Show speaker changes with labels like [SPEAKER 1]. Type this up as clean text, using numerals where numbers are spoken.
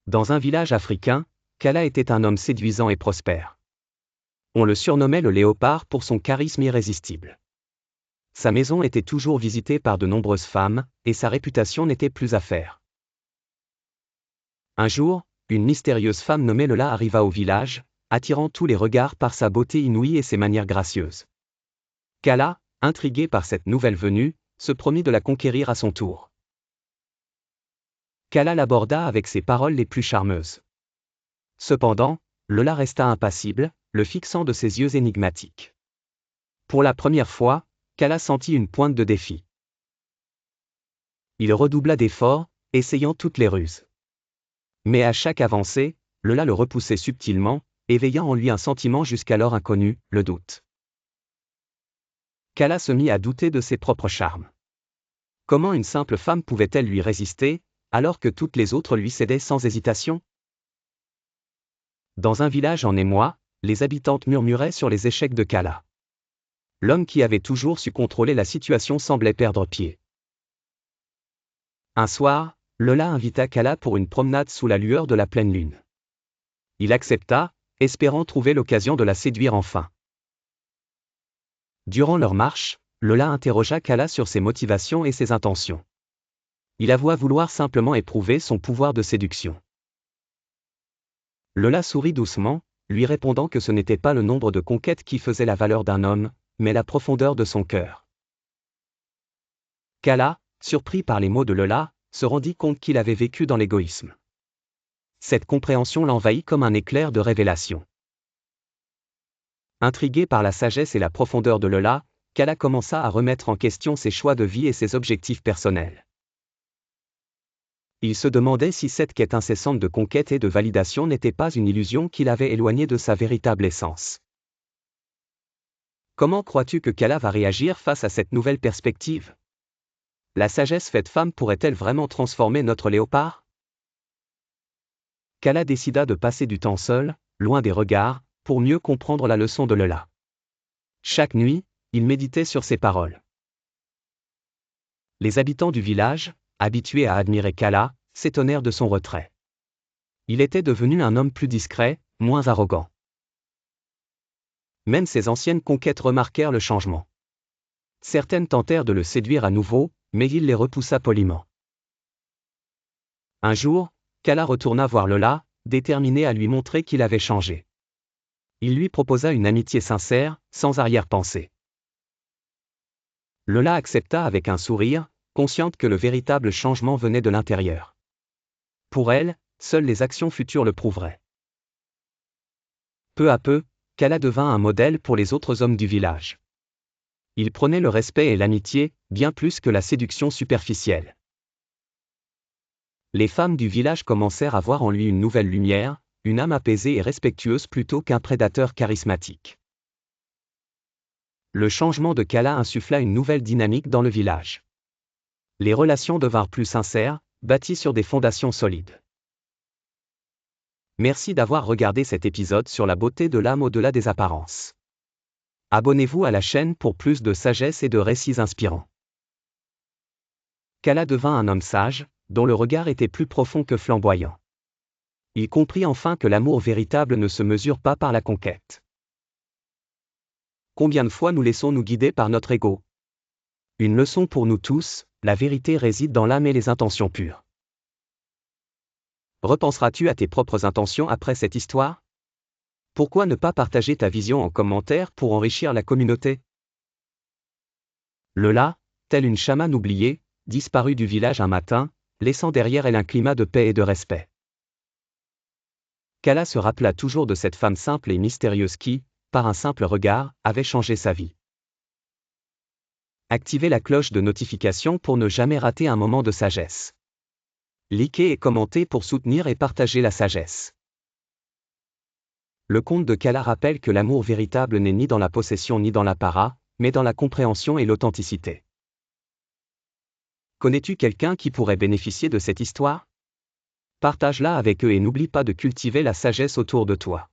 [SPEAKER 1] Dans un village africain, Kala était un homme séduisant et prospère. On le surnommait le léopard pour son charisme irrésistible. Sa maison était toujours visitée par de nombreuses femmes, et sa réputation n'était plus à faire. Un jour, une mystérieuse femme nommée Lola arriva au village, attirant tous les regards par sa beauté inouïe et ses manières gracieuses. Kala, intrigué par cette nouvelle venue, se promit de la conquérir à son tour. Kala l'aborda avec ses paroles les plus charmeuses. Cependant, Lola resta impassible, le fixant de ses yeux énigmatiques. Pour la première fois, Kala sentit une pointe de défi. Il redoubla d'efforts, essayant toutes les ruses. Mais à chaque avancée, Lola le repoussait subtilement, éveillant en lui un sentiment jusqu'alors inconnu, le doute. Kala se mit à douter de ses propres charmes. Comment une simple femme pouvait-elle lui résister, alors que toutes les autres lui cédaient sans hésitation? Dans un village en émoi, les habitantes murmuraient sur les échecs de Kala. L'homme qui avait toujours su contrôler la situation semblait perdre pied. Un soir, Lola invita Kala pour une promenade sous la lueur de la pleine lune. Il accepta, espérant trouver l'occasion de la séduire enfin. Durant leur marche, Lola interrogea Kala sur ses motivations et ses intentions. Il avoua vouloir simplement éprouver son pouvoir de séduction. Lola sourit doucement, lui répondant que ce n'était pas le nombre de conquêtes qui faisait la valeur d'un homme, mais la profondeur de son cœur. Kala, surpris par les mots de Lola, se rendit compte qu'il avait vécu dans l'égoïsme. Cette compréhension l'envahit comme un éclair de révélation. Intrigué par la sagesse et la profondeur de Lola, Kala commença à remettre en question ses choix de vie et ses objectifs personnels. Il se demandait si cette quête incessante de conquête et de validation n'était pas une illusion qui l'avait éloigné de sa véritable essence. Comment crois-tu que Kala va réagir face à cette nouvelle perspective? La sagesse faite femme pourrait-elle vraiment transformer notre léopard? Kala décida de passer du temps seul, loin des regards, pour mieux comprendre la leçon de Lola. Chaque nuit, il méditait sur ses paroles. Les habitants du village, habitués à admirer Kala, s'étonnèrent de son retrait. Il était devenu un homme plus discret, moins arrogant. Même ses anciennes conquêtes remarquèrent le changement. Certaines tentèrent de le séduire à nouveau, mais il les repoussa poliment. Un jour, Kala retourna voir Lola, déterminé à lui montrer qu'il avait changé. Il lui proposa une amitié sincère, sans arrière-pensée. Lola accepta avec un sourire, consciente que le véritable changement venait de l'intérieur. Pour elle, seules les actions futures le prouveraient. Peu à peu, Kala devint un modèle pour les autres hommes du village. Il prônait le respect et l'amitié, bien plus que la séduction superficielle. Les femmes du village commencèrent à voir en lui une nouvelle lumière, une âme apaisée et respectueuse plutôt qu'un prédateur charismatique. Le changement de Kala insuffla une nouvelle dynamique dans le village. Les relations devinrent plus sincères, bâties sur des fondations solides. Merci d'avoir regardé cet épisode sur la beauté de l'âme au-delà des apparences. Abonnez-vous à la chaîne pour plus de sagesse et de récits inspirants. Kala devint un homme sage, dont le regard était plus profond que flamboyant. Il comprit enfin que l'amour véritable ne se mesure pas par la conquête. Combien de fois nous laissons-nous guider par notre ego? Une leçon pour nous tous, la vérité réside dans l'âme et les intentions pures. Repenseras-tu à tes propres intentions après cette histoire? Pourquoi ne pas partager ta vision en commentaire pour enrichir la communauté? Lola, telle une chamane oubliée, disparut du village un matin, laissant derrière elle un climat de paix et de respect. Kala se rappela toujours de cette femme simple et mystérieuse qui, par un simple regard, avait changé sa vie. Activez la cloche de notification pour ne jamais rater un moment de sagesse. Likez et commentez pour soutenir et partager la sagesse. Le conte de Kala rappelle que l'amour véritable n'est ni dans la possession ni dans l'apparat, mais dans la compréhension et l'authenticité. Connais-tu quelqu'un qui pourrait bénéficier de cette histoire? Partage-la avec eux et n'oublie pas de cultiver la sagesse autour de toi.